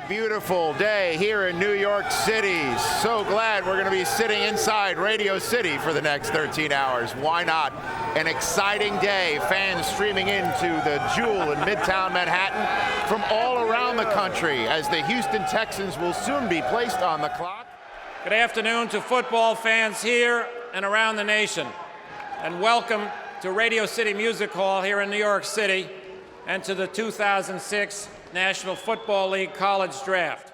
Beautiful day here in New York City. So glad we're going to be sitting inside Radio City for the next 13 hours. Why not? An exciting day. Fans streaming into the Jewel in Midtown Manhattan from all around the country as the Houston Texans will soon be placed on the clock. Good afternoon to football fans here and around the nation, and welcome to Radio City Music Hall here in New York City and to the 2006 National Football League College Draft.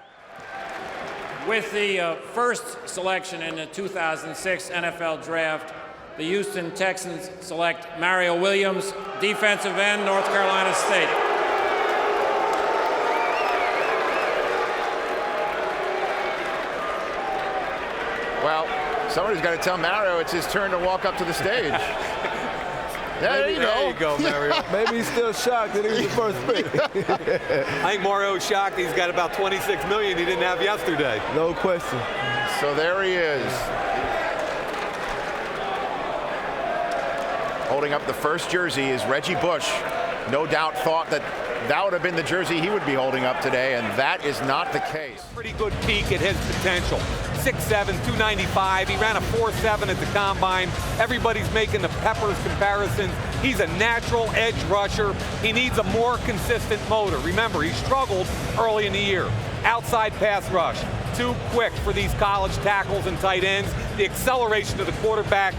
With the first selection in the 2006 NFL Draft, the Houston Texans select Kamerion Williams, defensive end, North Carolina State. Well, somebody's got to tell Mario it's his turn to walk up to the stage. There you go, Mario. Maybe he's still shocked that he was the first pick. I think Mario's shocked he's got about $26 million he didn't have yesterday. No question. So there he is. Holding up the first jersey is Reggie Bush. No doubt thought that that would have been the jersey he would be holding up today, and that is not the case. Pretty good peek at his potential. 6'7", 295. He ran a 4.7 at the combine. Everybody's making the Peppers comparisons. He's a natural edge rusher. He needs a more consistent motor. Remember, he struggled early in the year. Outside pass rush. Too quick for these college tackles and tight ends. The acceleration of the quarterback.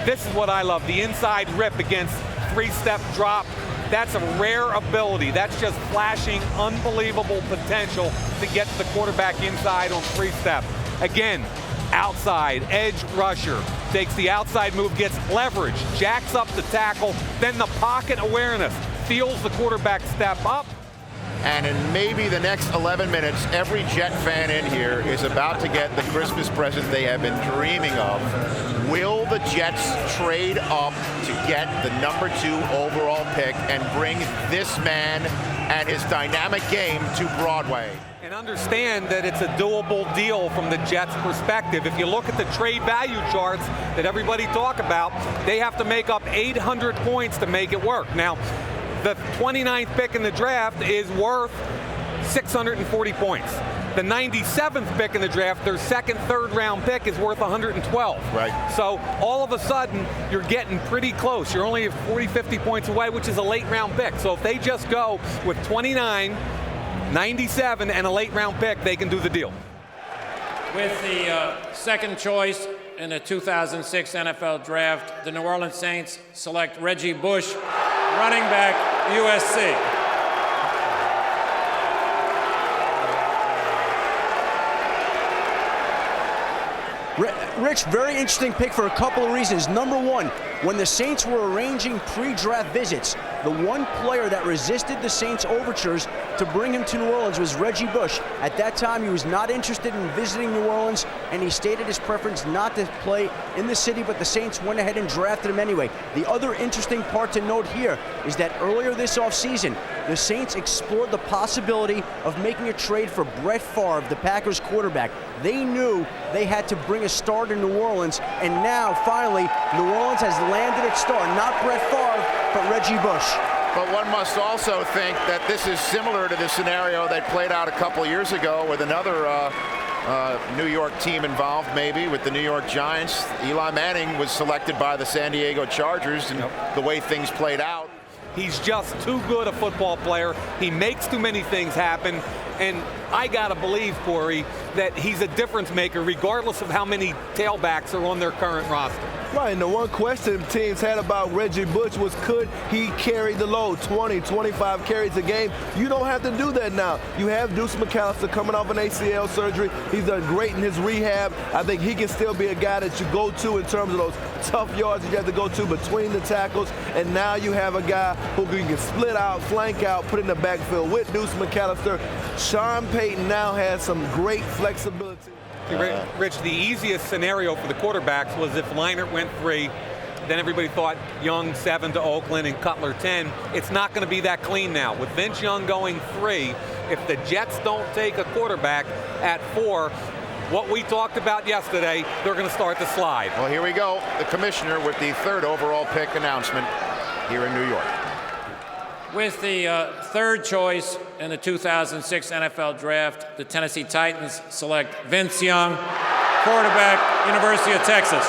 This is what I love. The inside rip against three-step drop. That's a rare ability. That's just flashing unbelievable potential to get the quarterback inside on three-step. Again, outside, edge rusher. Takes the outside move, gets leverage, jacks up the tackle, then the pocket awareness. Feels the quarterback step up. And in maybe the next 11 minutes, every Jet fan in here is about to get the Christmas present they have been dreaming of. Will the Jets trade up to get the number 2 overall pick and bring this man and his dynamic game to Broadway? And understand that it's a doable deal from the Jets' perspective. If you look at the trade value charts that everybody talk about, they have to make up 800 points to make it work. Now, the 29th pick in the draft is worth 640 points. The 97th pick in the draft, their second, third round pick, is worth 112. Right. So all of a sudden, you're getting pretty close. You're only 40, 50 points away, which is a late round pick. So if they just go with 29, 97, and a late round pick, they can do the deal. With the second choice in the 2006 NFL Draft, the New Orleans Saints select Reggie Bush, running back, USC. Rich, very interesting pick for a couple of reasons. Number one, when the Saints were arranging pre-draft visits, the one player that resisted the Saints' overtures to bring him to New Orleans was Reggie Bush. At that time, he was not interested in visiting New Orleans, and he stated his preference not to play in the city, but the Saints went ahead and drafted him anyway. The other interesting part to note here is that earlier this offseason, the Saints explored the possibility of making a trade for Brett Favre, the Packers quarterback. They knew they had to bring a star to New Orleans, and now, finally, New Orleans has landed its star. Not Brett Favre, but Reggie Bush. But one must also think that this is similar to the scenario that played out a couple years ago with another New York team involved, maybe, with the New York Giants. Eli Manning was selected by the San Diego Chargers, and the way things played out. He's just too good a football player. He makes too many things happen. And I got to believe, Corey, that he's a difference maker regardless of how many tailbacks are on their current roster. Right, and the one question teams had about Reggie Bush was, could he carry the load, 20, 25 carries a game? You don't have to do that now. You have Deuce McAllister coming off an ACL surgery. He's done great in his rehab. I think he can still be a guy that you go to in terms of those tough yards that you have to go to between the tackles. And now you have a guy who can split out, flank out, put in the backfield with Deuce McAllister. Sean Payton now has some great flexibility. Rich, the easiest scenario for the quarterbacks was if Leinart went 3, then everybody thought Young 7 to Oakland and Cutler 10. It's not going to be that clean now. With Vince Young going 3, if the Jets don't take a quarterback at 4, what we talked about yesterday, they're going to start to slide. Well, here we go. The commissioner with the 3rd overall pick announcement here in New York. With the third choice in the 2006 NFL Draft, the Tennessee Titans select Vince Young, quarterback, University of Texas.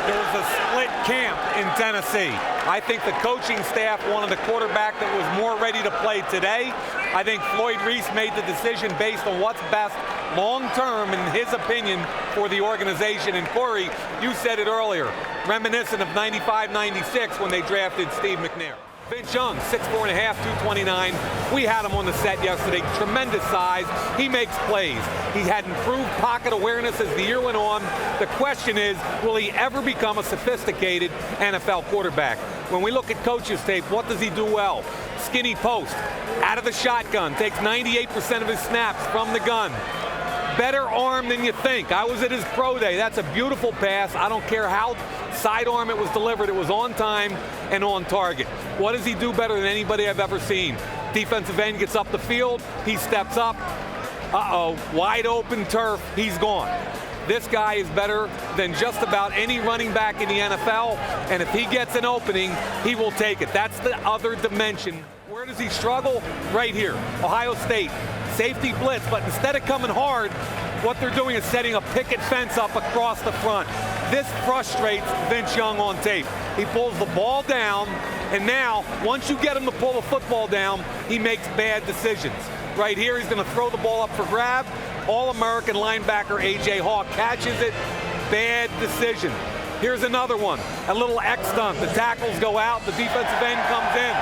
There's a split camp in Tennessee. I think the coaching staff wanted a quarterback that was more ready to play today. I think Floyd Reese made the decision based on what's best long-term, in his opinion, for the organization. And Corey, you said it earlier, reminiscent of 95-96 when they drafted Steve McNair. Vince Young, 6'4.5", 229. We had him on the set yesterday. Tremendous size. He makes plays. He had improved pocket awareness as the year went on. The question is, will he ever become a sophisticated NFL quarterback? When we look at coaches' tape, what does he do well? Skinny post, out of the shotgun, takes 98% of his snaps from the gun. Better arm than you think. I was at his pro day. That's a beautiful pass. I don't care how sidearm it was delivered. It was on time and on target. What does he do better than anybody I've ever seen? Defensive end gets up the field. He steps up. Uh-oh, wide open turf. He's gone. This guy is better than just about any running back in the NFL, and if he gets an opening, he will take it. That's the other dimension. Where does he struggle? Right here, Ohio State. Safety blitz, but instead of coming hard, what they're doing is setting a picket fence up across the front. This frustrates Vince Young on tape. He pulls the ball down, and now, once you get him to pull the football down, he makes bad decisions. Right here, he's going to throw the ball up for grab. All-American linebacker A.J. Hawk catches it. Bad decision. Here's another one. A little X stunt. The tackles go out. The defensive end comes in.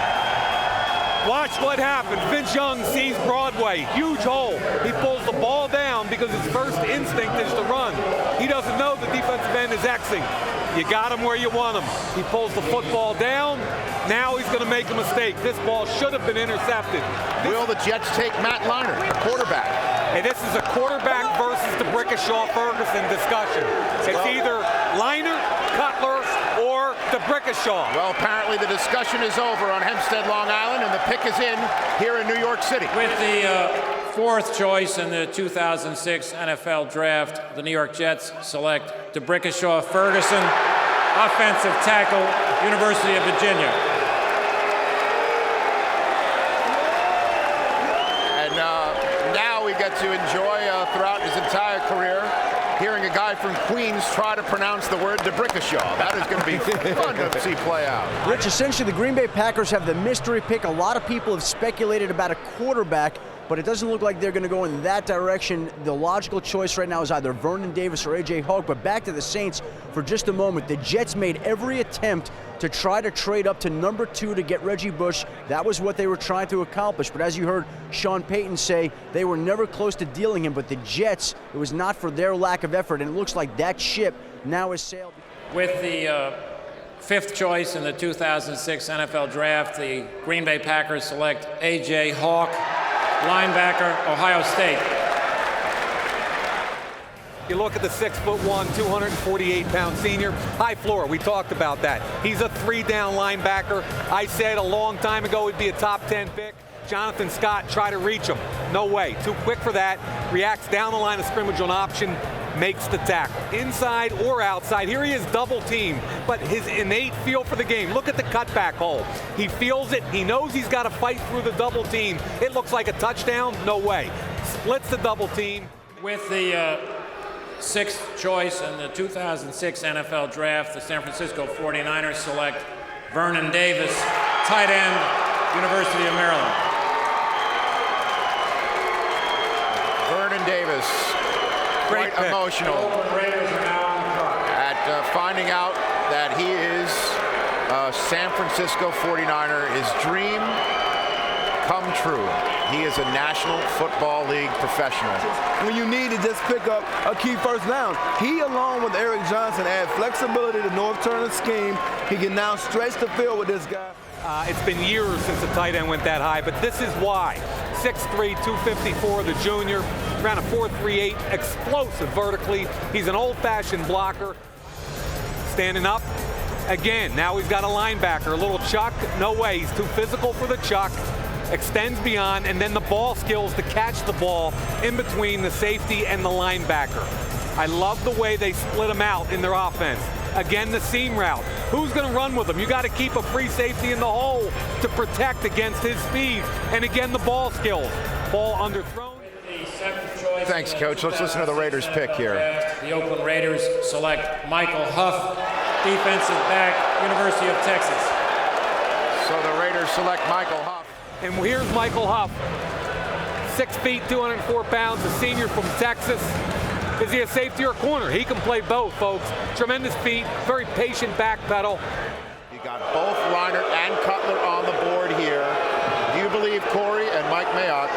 Watch what happens. Vince Young sees Broadway. Huge hole. He pulls the ball down because his first instinct is to run. He doesn't know the defensive end is Xing. You got him where you want him. He pulls the football down. Now he's going to make a mistake. This ball should have been intercepted. Will the Jets take Matt Leinart, the quarterback? And this is a quarterback versus the Brickashaw-Ferguson discussion. It's either Leinart, Cutler, or the Brickashaw. Well, apparently the discussion is over on Hempstead, Long Island, and the pick is in here in New York City. With the fourth choice in the 2006 NFL Draft, the New York Jets select DeBrickashaw-Ferguson, offensive tackle, University of Virginia. And now we get to enjoy throughout his entire career hearing a guy from Queens try to pronounce the word DeBrickashaw. That is going to be fun to see play out. Rich, essentially the Green Bay Packers have the mystery pick. A lot of people have speculated about a quarterback, but it doesn't look like they're going to go in that direction. The logical choice right now is either Vernon Davis or A.J. Hawk. But back to the Saints for just a moment. The Jets made every attempt to try to trade up to number 2 to get Reggie Bush. That was what they were trying to accomplish. But as you heard Sean Payton say, they were never close to dealing him. But the Jets, it was not for their lack of effort. And it looks like that ship now has sailed. With the fifth choice in the 2006 NFL Draft, the Green Bay Packers select A.J. Hawk, linebacker, Ohio State. You look at the 6'1", 248-pound senior, high floor. We talked about that. He's a 3-down linebacker. I said a long time ago he'd be a top 10 pick. Jonathan Scott tried to reach him. No way. Too quick for that. Reacts down the line of scrimmage on option. Makes the tackle. Inside or outside. Here he is double teamed, but his innate feel for the game. Look at the cutback hole. He feels it. He knows he's got to fight through the double team. It looks like a touchdown. No way. Splits the double team. With the sixth choice in the 2006 NFL Draft, the San Francisco 49ers select Vernon Davis, tight end, University of Maryland. Vernon Davis, quite emotional at finding out that he is a San Francisco 49er. His dream come true. He is a National Football League professional. When you need to just pick up a key first down, he along with Eric Johnson add flexibility to North Turner's scheme. He can now stretch the field with this guy. It's been years since a tight end went that high, but this is why. 6'3", 254, the junior, ran a 4.38, explosive vertically. He's an old-fashioned blocker. Standing up again. Now he's got a linebacker, a little chuck. No way, he's too physical for the chuck. Extends beyond, and then the ball skills to catch the ball in between the safety and the linebacker. I love the way they split them out in their offense. Again, the seam route. Who's going to run with him? You got to keep a free safety in the hole to protect against his speed. And again, the ball skills. Ball underthrown. Thanks, Coach. Let's listen to the Raiders pick here. The Oakland Raiders select Michael Huff, defensive back, University of Texas. So the Raiders select Michael Huff. And here's Michael Huff. 6 feet, 204 pounds, a senior from Texas. Is he a safety or a corner? He can play both, folks. Tremendous feet, very patient back pedal. You got both Leinart and Cutler on the board here. Do you believe, Corey and Mike Mayock,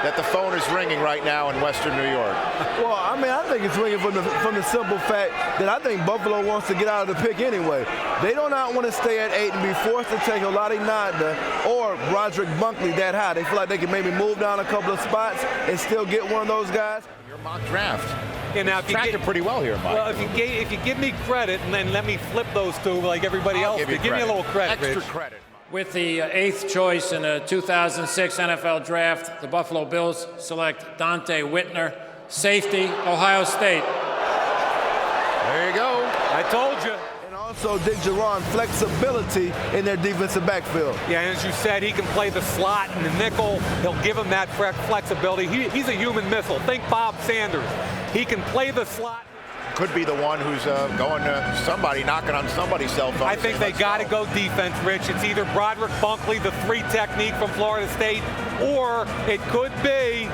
that the phone is ringing right now in Western New York? Well, I mean, I think it's ringing from the simple fact that I think Buffalo wants to get out of the pick anyway. They do not want to stay at 8 and be forced to take Oladi Nanda or Roderick Bunkley that high. They feel like they can maybe move down a couple of spots and still get one of those guys. Your mock draft. Yeah, now if you tracked it pretty well here, Mike. Well, if you give me credit and then let me flip those two like everybody else did. Give me a little credit, Extra Rich. credit. With the 8th choice in the 2006 NFL Draft, the Buffalo Bills select Dante Whitner, safety, Ohio State. There you go. I told you. And also Dick Geron flexibility in their defensive backfield. Yeah, and as you said, he can play the slot and the nickel. He'll give him that flexibility. He's a human missile. Think Bob Sanders. He can play the slot. Could be the one who's going to somebody, knocking on somebody's cell phone. I think they got to go defense, Rich. It's either Broderick Bunkley, the 3 technique from Florida State, or it could be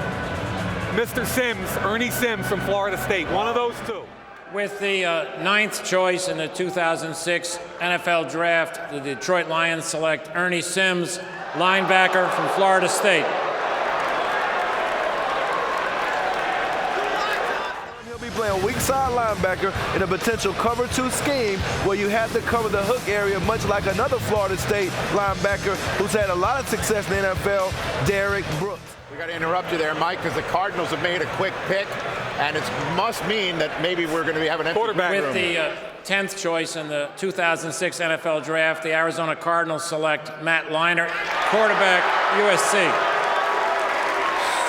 Mr. Sims, Ernie Sims from Florida State. One of those two. With the 9th choice in the 2006 NFL Draft, the Detroit Lions select Ernie Sims, linebacker from Florida State. Playing weak side linebacker in a potential cover 2 scheme where you have to cover the hook area, much like another Florida State linebacker who's had a lot of success in the NFL, Derek Brooks. We got to interrupt you there, Mike, because the Cardinals have made a quick pick, and it must mean that maybe we're going to have an empty quarterback room. With the 10th choice in the 2006 NFL Draft, the Arizona Cardinals select Matt Leinart, quarterback, USC.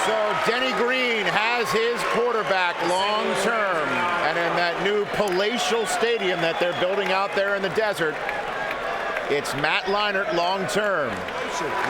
So Denny Green has his quarterback long term, and in that new palatial stadium that they're building out there in the desert, it's Matt Leinart long term.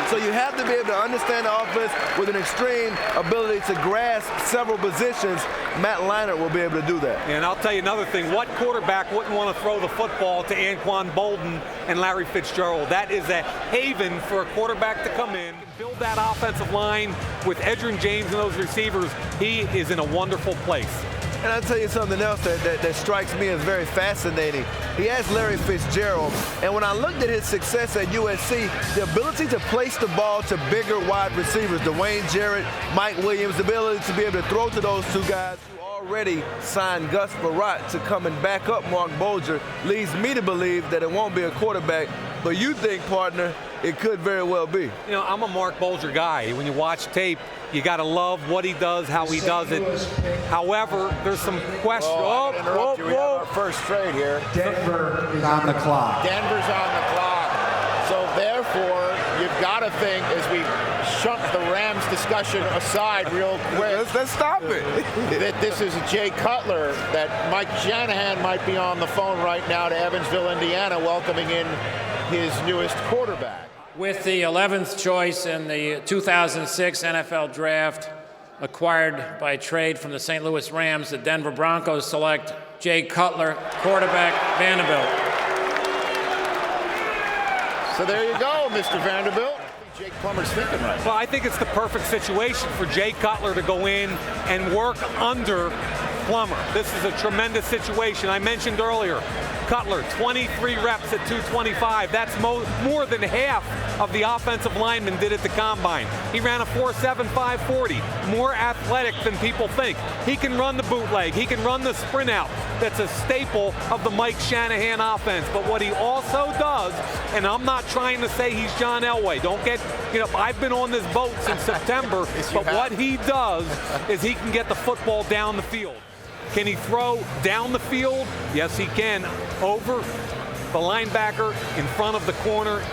So you have to be able to understand the offense with an extreme ability to grasp several positions. Matt Leinart will be able to do that. And I'll tell you another thing. What quarterback wouldn't want to throw the football to Anquan Bolden and Larry Fitzgerald? That is a haven for a quarterback to come in, build that offensive line with Edgerrin James and those receivers. He is in a wonderful place. And I'll tell you something else that strikes me as very fascinating. He has Larry Fitzgerald, and when I looked at his success at USC, the ability to place the ball to bigger wide receivers, Dwayne Jarrett, Mike Williams, the ability to be able to throw to those 2 guys who already signed Gus Barat to come and back up Mark Bolger, leads me to believe that it won't be a quarterback. But you think, partner, it could very well be. You know, I'm a Mark Bolger guy. When you watch tape, you got to love what he does, how he does it. However, there's some questions. We have our first trade here. Denver is on the clock. Denver's on the clock. So therefore, you've got to think, as we shunt the Rams discussion aside real quick. Let's stop it. That this is Jay Cutler, that Mike Shanahan might be on the phone right now to Evansville, Indiana, welcoming in his newest quarterback. With the 11th choice in the 2006 NFL Draft, acquired by trade from the St. Louis Rams, the Denver Broncos select Jay Cutler, quarterback, Vanderbilt. So there you go, Mr. Vanderbilt. Jake Plummer's thinking right. Well, I think it's the perfect situation for Jay Cutler to go in and work under Plummer. This is a tremendous situation. I mentioned earlier, Cutler, 23 reps at 225. That's more than half of the offensive linemen did at the combine. He ran a 4.7 5.40, more athletic than people think. He can run the bootleg. He can run the sprint out. That's a staple of the Mike Shanahan offense. But what he also does, and I'm not trying to say he's John Elway. Don't get, I've been on this boat since September, but what he does is he can get the football down the field. Can he throw down the field? Yes, he can. Over the linebacker, in front of the corner,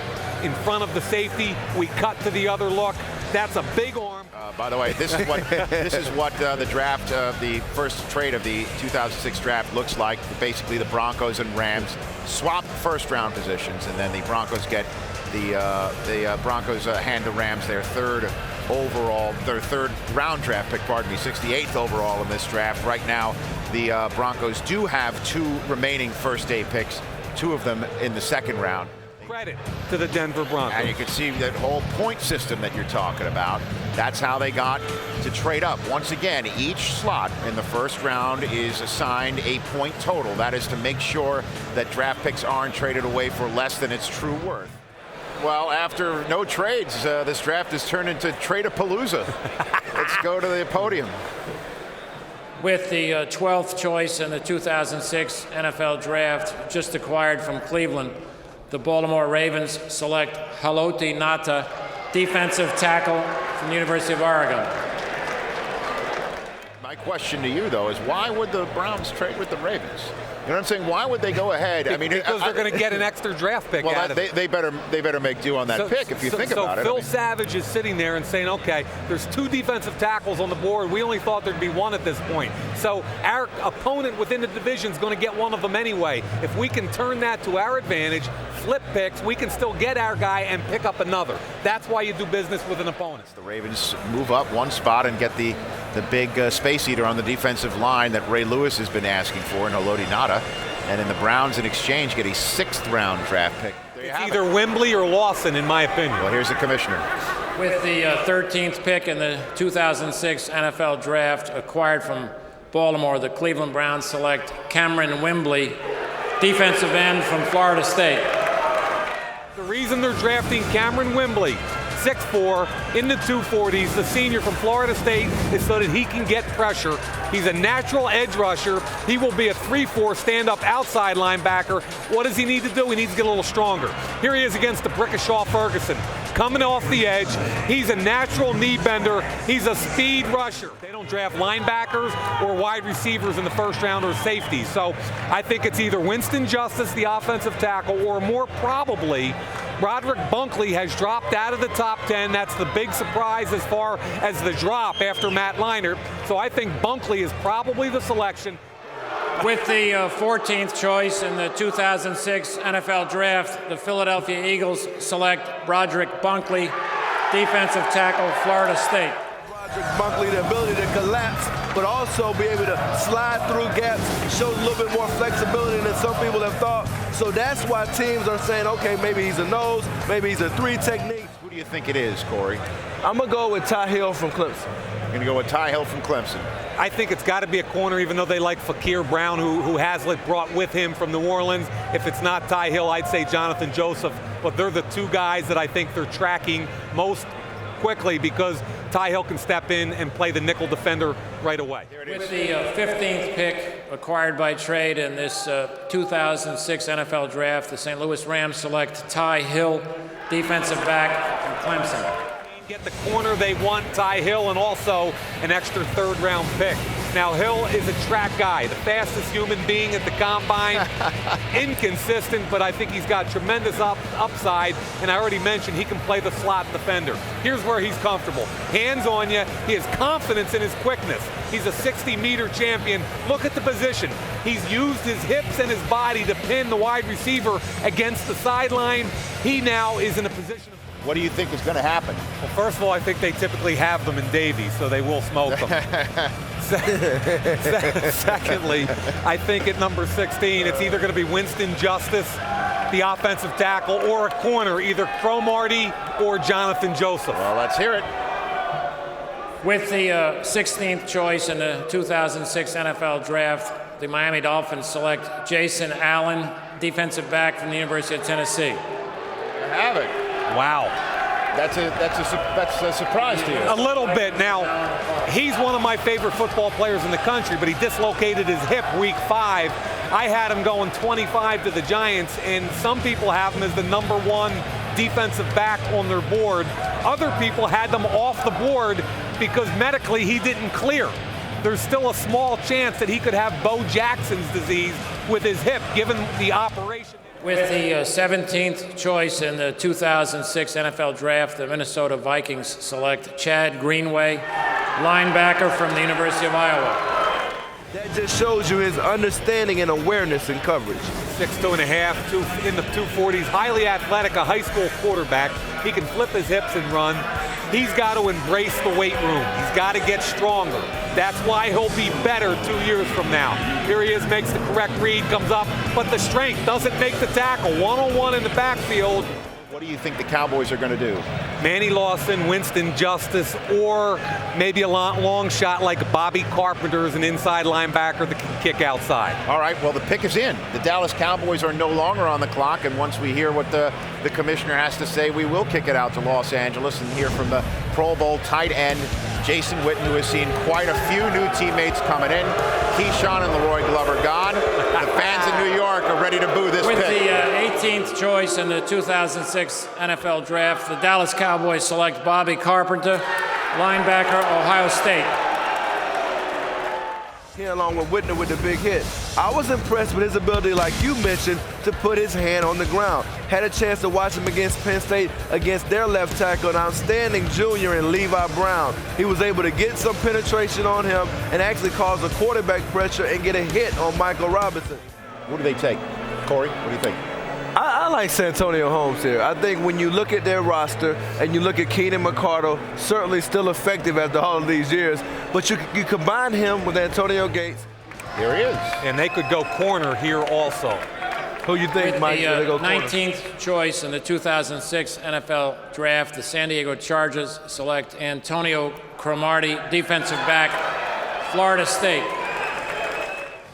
in front of the safety. We cut to the other look. That's a big arm. By the way, this is what the draft, the first trade of the 2006 draft looks like. Basically, the Broncos and Rams swap first-round positions, and then the Broncos get the Broncos hand the Rams their third round draft pick. Pardon me, 68th overall in this draft. Right now, the Broncos do have 2 remaining first-day picks, 2 of them in the second round. Credit to the Denver Broncos. And you can see that whole point system that you're talking about. That's how they got to trade up. Once again, each slot in the first round is assigned a point total. That is to make sure that draft picks aren't traded away for less than its true worth. Well, after no trades, this draft has turned into Trade-a-Palooza. Let's go to the podium. With the 12th choice in the 2006 NFL Draft, just acquired from Cleveland, the Baltimore Ravens select Haloti Ngata, defensive tackle from the University of Oregon. My question to you, though, is why would the Browns trade with the Ravens? You know what I'm saying? Why would they go ahead? I mean, because they're going to get an extra draft pick out of it. They better make do on that pick if you think about it. So Phil Savage is sitting there and saying, okay, there's 2 defensive tackles on the board. We only thought there'd be 1 at this point. So our opponent within the division is going to get 1 of them anyway. If we can turn that to our advantage, flip picks, we can still get our guy and pick up another. That's why you do business with an opponent. The Ravens move up 1 spot and get the big space eater on the defensive line that Ray Lewis has been asking for in Haloti Ngata. And then the Browns in exchange get a 6th round draft pick. It's either Wimbley or Lawson, in my opinion. Well, here's the commissioner. With the 13th pick in the 2006 NFL Draft, acquired from Baltimore, the Cleveland Browns select Kamerion Wimbley, defensive end from Florida State. The reason they're drafting Kamerion Wimbley, 6'4", in the 240s, the senior from Florida State, is so that he can get pressure. He's a natural edge rusher. He will be a 3-4 stand-up outside linebacker. What does he need to do? He needs to get a little stronger. Here he is against the Brickashaw Ferguson. Coming off the edge, he's a natural knee bender. He's a speed rusher. They don't draft linebackers or wide receivers in the first round or safeties. So I think it's either Winston Justice, the offensive tackle, or more probably Roderick Bunkley has dropped out of the top 10. That's the big surprise as far as the drop after Matt Leinart. So I think Bunkley is probably the selection. With the 14th choice in the 2006 NFL Draft, the Philadelphia Eagles select Roderick Bunkley, defensive tackle, Florida State. Roderick Bunkley, the ability to collapse, but also be able to slide through gaps, shows a little bit more flexibility than some people have thought. So that's why teams are saying, okay, maybe he's a nose, maybe he's a 3 technique. Who do you think it is, Corey? I'm going to go with Ty Hill from Clemson. You're going to go with Ty Hill from Clemson. I think it's got to be a corner, even though they like Fakir Brown, who Haslett brought with him from New Orleans. If it's not Ty Hill, I'd say Jonathan Joseph. But they're the 2 guys that I think they're tracking most quickly because Ty Hill can step in and play the nickel defender right away. With the 15th pick acquired by trade in this 2006 NFL Draft, the St. Louis Rams select Ty Hill, defensive back from Clemson. Get the corner they want, Ty Hill, and also an extra 3rd round pick. Now, Hill is a track guy, the fastest human being at the combine. Inconsistent, but I think he's got tremendous upside, and I already mentioned he can play the slot defender. Here's where he's comfortable. Hands on you. He has confidence in his quickness. He's a 60-meter champion. Look at the position. He's used his hips and his body to pin the wide receiver against the sideline. He now is in a position of... What do you think is going to happen? Well, first of all, I think they typically have them in Davies, so they will smoke them. Secondly, I think at number 16, it's either going to be Winston Justice, the offensive tackle, or a corner, either Cromartie or Jonathan Joseph. Well, let's hear it. With the 16th choice in the 2006 NFL Draft, the Miami Dolphins select Jason Allen, defensive back from the University of Tennessee. Have it. Wow. That's a surprise to you. A little bit. Now, he's one of my favorite football players in the country, but he dislocated his hip week 5. I had him going 25 to the Giants, and some people have him as the number 1 defensive back on their board. Other people had them off the board because medically he didn't clear. There's still a small chance that he could have Bo Jackson's disease with his hip, given the operation. With the 17th choice in the 2006 NFL Draft, the Minnesota Vikings select Chad Greenway, linebacker from the University of Iowa. That just shows you his understanding and awareness in coverage. 6'2.5", in the 240s, highly athletic, a high school quarterback. He can flip his hips and run. He's got to embrace the weight room. He's got to get stronger. That's why he'll be better 2 years from now. Here he is, makes the correct read, comes up, but the strength doesn't make the tackle. One-on-one in the backfield. What do you think the Cowboys are going to do? Manny Lawson, Winston Justice, or maybe a long shot like Bobby Carpenter as an inside linebacker that can kick outside. All right, well, the pick is in. The Dallas Cowboys are no longer on the clock, and once we hear what the commissioner has to say, we will kick it out to Los Angeles and hear from the Pro Bowl tight end, Jason Witten, who has seen quite a few new teammates coming in. Keyshawn and Leroy Glover gone. The fans in New York are ready to boo this With pick. the 18th choice in the 2006 NFL Draft, the Dallas Cowboys select Bobby Carpenter, linebacker, Ohio State. Here along with Whitner with the big hit. I was impressed with his ability, like you mentioned, to put his hand on the ground. Had a chance to watch him against Penn State against their left tackle, an outstanding junior in Levi Brown. He was able to get some penetration on him and actually cause a quarterback pressure and get a hit on Michael Robinson. What do they take? Corey, what do you think? I like Santonio Holmes here. I think when you look at their roster and you look at Keenan McCardle, certainly still effective after all of these years, but you combine him with Antonio Gates. Here he is. And they could go corner here also. Who you think, With Mike? the They go corner? 19th choice in the 2006 NFL Draft, the San Diego Chargers select Antonio Cromartie, defensive back, Florida State.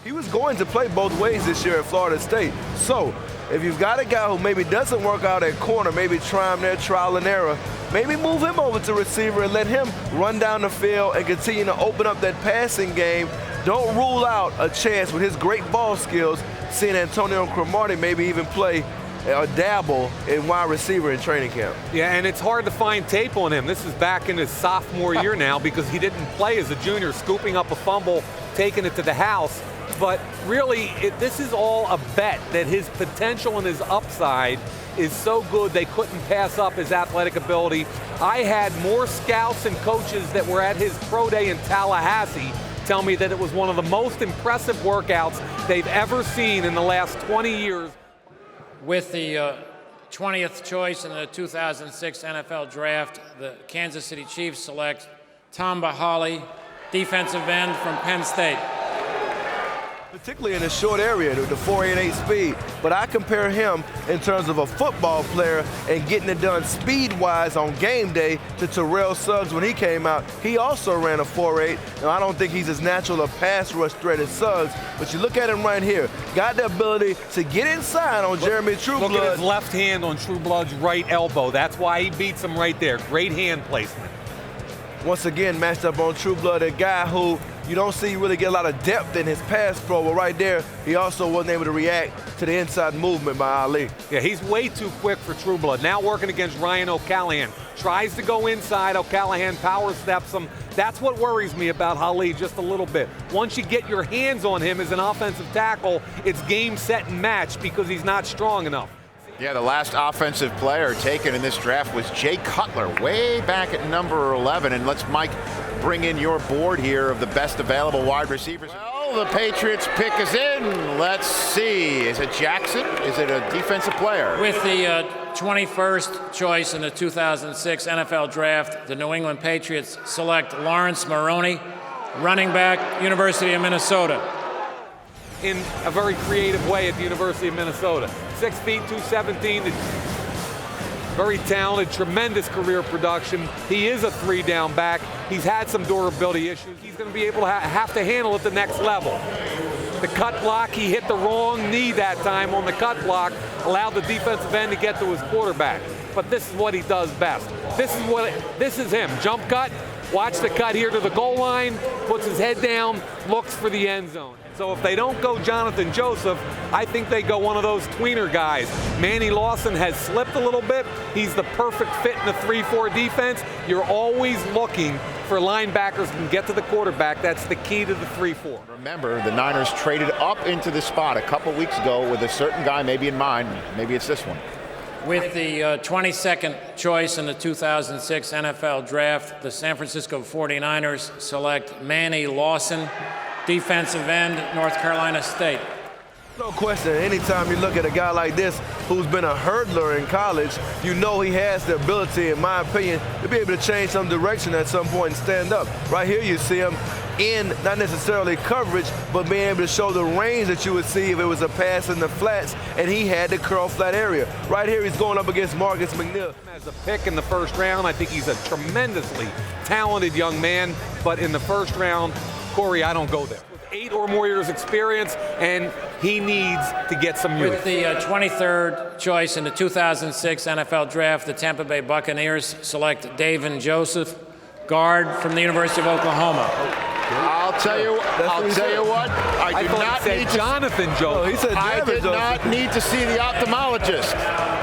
He was going to play both ways this year at Florida State. So if you've got a guy who maybe doesn't work out at corner, maybe try him there, trial and error, maybe move him over to receiver and let him run down the field and continue to open up that passing game. Don't rule out a chance with his great ball skills, seeing Antonio Cromartie maybe even play or dabble in wide receiver in training camp. Yeah, and it's hard to find tape on him. This is back in his sophomore year now because he didn't play as a junior, scooping up a fumble, taking it to the house. But really, this is all a bet that his potential and his upside is so good they couldn't pass up his athletic ability. I had more scouts and coaches that were at his pro day in Tallahassee tell me that it was one of the most impressive workouts they've ever seen in the last 20 years. With the 20th choice in the 2006 NFL Draft, the Kansas City Chiefs select Tamba Hall, defensive end from Penn State. Particularly in the short area, the 4.88 speed. But I compare him in terms of a football player and getting it done speed-wise on game day to Terrell Suggs when he came out. He also ran a 4.8. Now, I don't think he's as natural a pass rush threat as Suggs, but you look at him right here. Got the ability to get inside on Jeremy Trueblood. Look at his left hand on Trueblood's right elbow. That's why he beats him right there. Great hand placement. Once again, matched up on Trueblood, a guy who you don't see really get a lot of depth in his pass pro, but right there, he also wasn't able to react to the inside movement by Ali. Yeah, he's way too quick for Trueblood. Now working against Ryan O'Callahan. Tries to go inside, O'Callahan power steps him. That's what worries me about Ali just a little bit. Once you get your hands on him as an offensive tackle, it's game, set, and match because he's not strong enough. Yeah, the last offensive player taken in this draft was Jay Cutler, way back at number 11. And let's, Mike, bring in your board here of the best available wide receivers. Well, the Patriots pick is in. Let's see. Is it Jackson? Is it a defensive player? With the 21st choice in the 2006 NFL Draft, the New England Patriots select Lawrence Maroney, running back, University of Minnesota. In a very creative way at the University of Minnesota. 6 feet, 217, very talented, tremendous career production. He is a three-down back. He's had some durability issues. He's going to be able to have to handle at the next level. The cut block, he hit the wrong knee that time on the cut block, allowed the defensive end to get to his quarterback. But this is what he does best. This is him. Jump cut, Watch the cut here to the goal line, puts his head down, looks for the end zone. So if they don't go Jonathan Joseph, I think they go one of those tweener guys. Manny Lawson has slipped a little bit. He's the perfect fit in the 3-4 defense. You're always looking for linebackers who can get to the quarterback. That's the key to the 3-4. Remember, the Niners traded up into the spot a couple weeks ago with a certain guy maybe in mind. Maybe it's this one. With the 22nd choice in the 2006 NFL Draft, the San Francisco 49ers select Manny Lawson, defensive end, North Carolina State. No question, anytime you look at a guy like this who's been a hurdler in college, you know he has the ability, in my opinion, to be able to change some direction at some point and stand up. Right here you see him in not necessarily coverage, but being able to show the range that you would see if it was a pass in the flats, and he had the curl flat area. Right here he's going up against Marcus McNeil. As a pick in the first round, I think he's a tremendously talented young man, but in the first round, Corey, I don't go there. 8 or more years experience, and he needs to get some youth. With the 23rd choice in the 2006 NFL Draft, the Tampa Bay Buccaneers select Davin Joseph, guard from the University of Oklahoma. I'll tell you what. I do not need to. Jonathan Joseph. Oh, he said I did not need to see the ophthalmologist.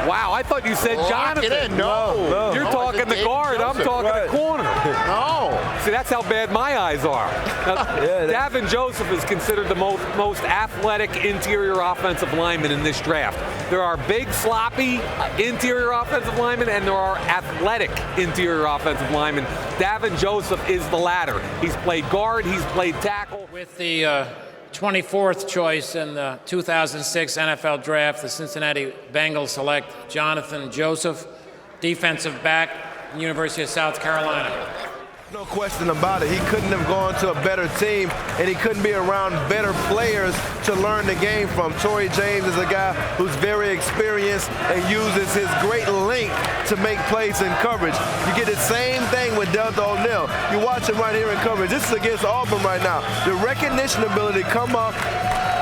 Wow, I thought you said Lock Jonathan. it in. No. You're talking the guard. I'm talking the corner. No. See, that's how bad my eyes are. Now, Davin Joseph is considered the most athletic interior offensive lineman in this draft. There are big, sloppy interior offensive linemen, and there are athletic interior offensive linemen. Davin Joseph is the latter. He's played guard, he's played tackle. With the 24th choice in the 2006 NFL Draft, the Cincinnati Bengals select Jonathan Joseph, defensive back, University of South Carolina. No question about it. He couldn't have gone to a better team, and he couldn't be around better players to learn the game from. Torrey James is a guy who's very experienced and uses his great length to make plays in coverage. You get the same thing with Delta O'Neal. You watch him right here in coverage. This is against Auburn right now. The recognition ability come up,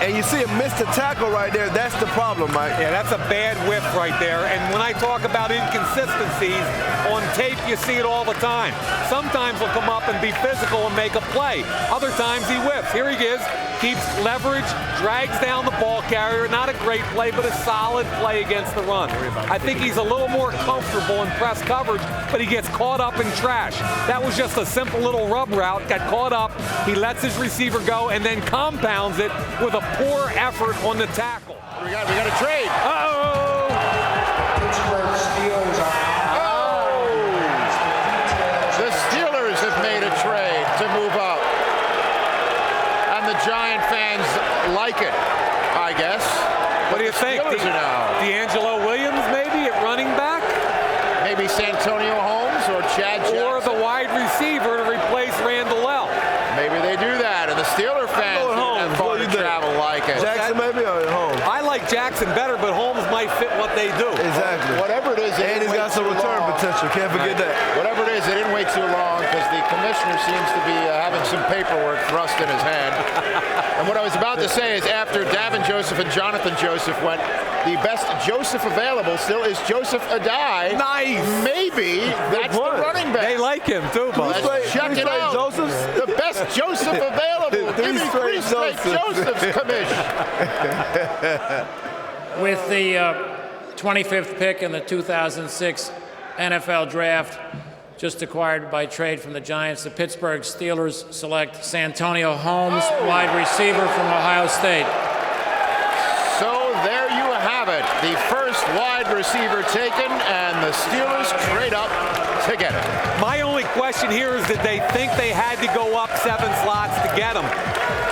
and you see him miss the tackle right there. That's the problem, Mike. Yeah, that's a bad whip right there. And when I talk about inconsistencies, on tape you see it all the time. Sometimes he'll come up and be physical and make a play. Other times he whips. Here he is, keeps leverage, drags down the ball carrier. Not a great play, but a solid play against the run. I think he's a little more comfortable in press coverage, but he gets caught up in trash. That was just a simple little rub route, got caught up. He lets his receiver go and then compounds it with a poor effort on the tackle. We got a trade. Uh-oh! The Steelers have made a trade to move up. And the Giant fans like it, I guess. What do you think? Steelers are now. DeAngelo Williams maybe at running back? Maybe Santonio Holmes or Chad Jackson. Or the wide receiver to replace Randall L. Maybe they do that, and the Steeler fans have far to travel like it. Jackson maybe or Holmes? I like Jackson better, but Holmes might fit what they do. Exactly. Whatever it is, And he's got some return potential. Can't forget that. Whatever it is, they didn't wait too long because the commissioner seems to be having some paperwork thrust in his hand. And what I was about to say is after Davin Joseph and Jonathan Joseph went, the best Joseph available still is Joseph Adai. Nice. Maybe that's the running back. They like him too, but Let's check it out. Josephs? The best Joseph available. Give me three straight Josephs, commish. With the 25th pick in the 2006 NFL Draft, just acquired by trade from the Giants, the Pittsburgh Steelers select Santonio Holmes, wide receiver from Ohio State. So there you have it. The first wide receiver taken, and the Steelers trade up to get it. my only question here is did they think they had to go up 7 slots to get him?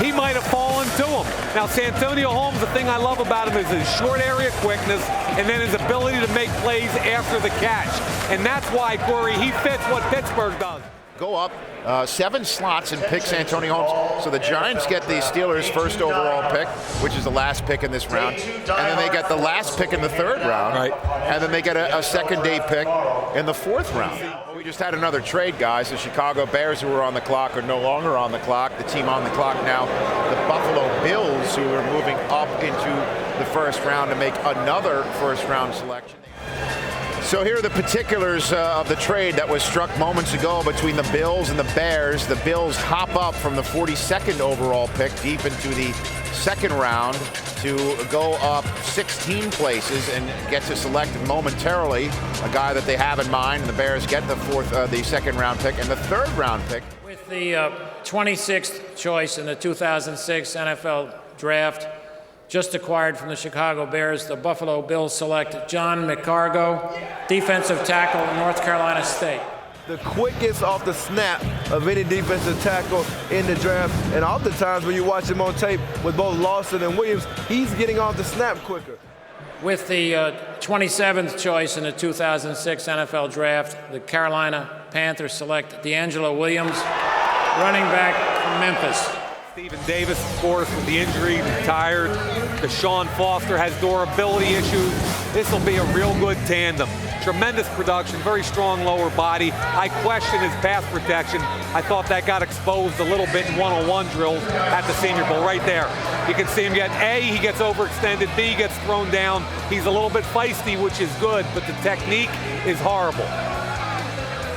He might have fallen to him. Now, Santonio Holmes, the thing I love about him is his short area quickness and then his ability to make plays after the catch. And that's why, Corey, he fits what Pittsburgh does. Go up 7 slots and pick Santonio Holmes. So the Giants get the Steelers' first overall pick, which is the last pick in this round. And then they get the last pick in the 3rd round. Right. And then they get a second-day pick in the 4th round. We just had another trade, guys. The Chicago Bears, who were on the clock, are no longer on the clock. The team on the clock now, the Buffalo Bills, who are moving up into the 1st round to make another 1st-round selection. So here are the particulars of the trade that was struck moments ago between the Bills and the Bears. The Bills hop up from the 42nd overall pick deep into the second round to go up 16 places and get to select momentarily a guy that they have in mind. And the Bears get the second round pick and the third round pick. With the 26th choice in the 2006 NFL Draft, just acquired from the Chicago Bears, the Buffalo Bills select John McCargo, defensive tackle at North Carolina State. The quickest off the snap of any defensive tackle in the draft, and oftentimes when you watch him on tape with both Lawson and Williams, he's getting off the snap quicker. With the 27th choice in the 2006 NFL Draft, the Carolina Panthers select DeAngelo Williams, running back from Memphis. Vernon Davis, of course, with the injury, retired. Deshaun Foster has durability issues. This will be a real good tandem. Tremendous production, very strong lower body. I question his pass protection. I thought that got exposed a little bit in one-on-one drills at the Senior Bowl right there. You can see him get A, he gets overextended, B, gets thrown down. He's a little bit feisty, which is good, but the technique is horrible.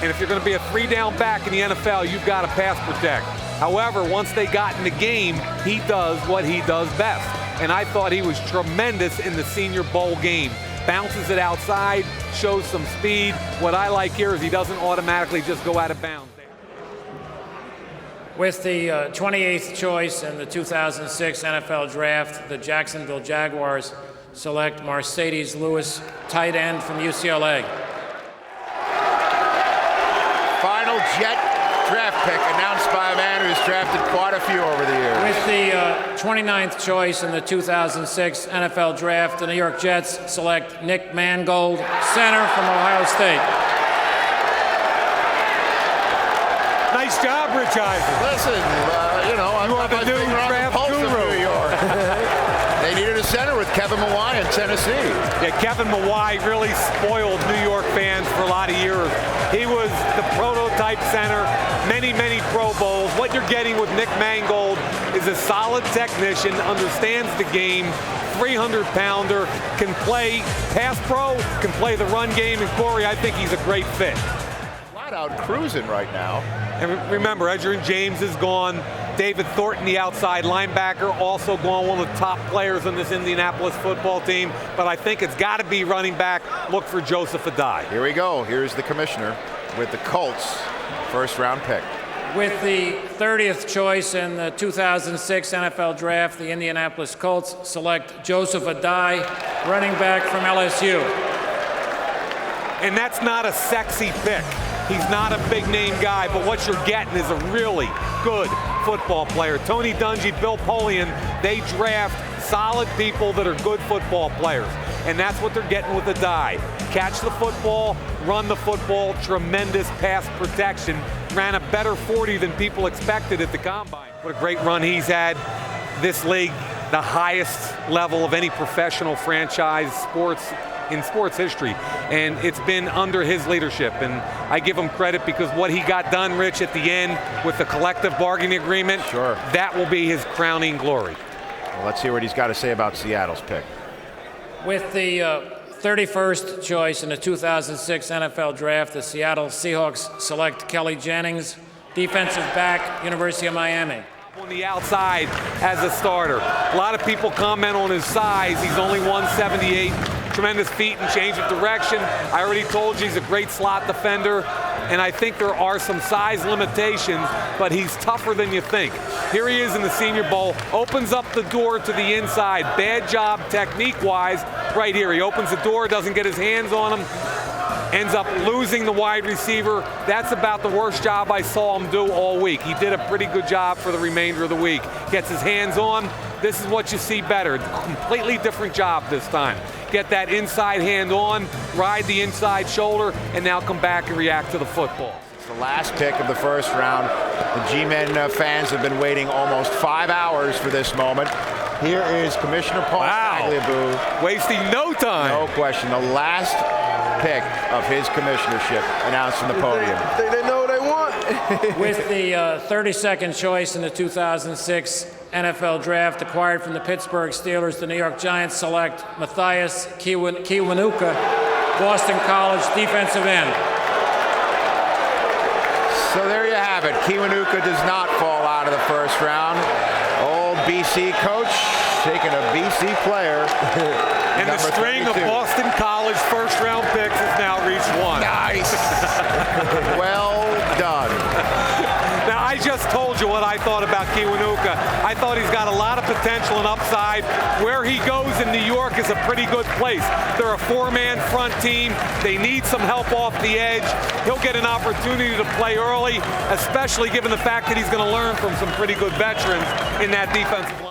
And if you're going to be a three-down back in the NFL, you've got to pass protect. However, once they got in the game, he does what he does best. And I thought he was tremendous in the Senior Bowl game. Bounces it outside, shows some speed. What I like here is he doesn't automatically just go out of bounds. With the 28th choice in the 2006 NFL Draft, the Jacksonville Jaguars select Mercedes Lewis, tight end from UCLA. Final Jet draft pick announced by a man who's drafted quite a few over the years. With the 29th choice in the 2006 NFL Draft, the New York Jets select Nick Mangold, center from Ohio State. Nice job, Rich Eisen. Listen, I'm are the new draft guru. New York. They needed a center with Kevin Mawai in Tennessee. Yeah, Kevin Mawai really spoiled New York fans for a lot of years. He was the prototype center, many Pro Bowls. What you're getting with Nick Mangold is a solid technician, understands the game, 300-pounder, can play pass pro, can play the run game. And Corey, I think he's a great fit. Flat out cruising right now. And remember, Edgerrin James is gone. David Thornton, the outside linebacker, also gone, one of the top players on this Indianapolis football team. But I think it's got to be running back. Look for Joseph Adai. Here we go. Here's the commissioner with the Colts first-round pick. With the 30th choice in the 2006 NFL Draft, the Indianapolis Colts select Joseph Adai, running back from LSU. And that's not a sexy pick. He's not a big-name guy, but what you're getting is a really good football player. Tony Dungy, Bill Polian, they draft solid people that are good football players. And that's what they're getting with Adai. Catch the football, run the football, tremendous pass protection. Ran a better 40 than people expected at the Combine. What a great run he's had. This league, the highest level of any professional franchise in sports history, and it's been under his leadership, and I give him credit because what he got done, Rich, at the end with the collective bargaining agreement, sure, that will be his crowning glory. Well, let's hear what he's got to say about Seattle's pick. With the 31st choice in the 2006 NFL Draft, the Seattle Seahawks select Kelly Jennings, defensive back, University of Miami. On the outside as a starter. A lot of people comment on his size. He's only 178. Tremendous feet and change of direction. I already told you he's a great slot defender, and I think there are some size limitations, but he's tougher than you think. Here he is in the Senior Bowl, opens up the door to the inside. Bad job technique-wise right here. He opens the door, doesn't get his hands on him, ends up losing the wide receiver. That's about the worst job I saw him do all week. He did a pretty good job for the remainder of the week. Gets his hands on. This is what you see better. Completely different job this time. Get that inside hand on, ride the inside shoulder, and now come back and react to the football. It's the last pick of the first round. The G-Men fans have been waiting almost 5 hours for this moment. Here is Commissioner Paul Tagliabue. Wasting no time. No question. The last pick of his commissionership announced from the podium. They know what they want. With the 32nd choice in the 2006 NFL Draft, acquired from the Pittsburgh Steelers, the New York Giants select Matthias Kiwanuka, Boston College defensive end. So there you have it. Kiwanuka does not fall out of the first round. Old BC coach taking a BC player. And the string 32. of Boston College first-round picks has now reached one. Nice. Well done. Now, I just told you what I thought about Kiwanuka. I thought he's got a lot of potential and upside. Where he goes in New York is a pretty good place. They're a four-man front team. They need some help off the edge. He'll get an opportunity to play early, especially given the fact that he's going to learn from some pretty good veterans in that defensive line.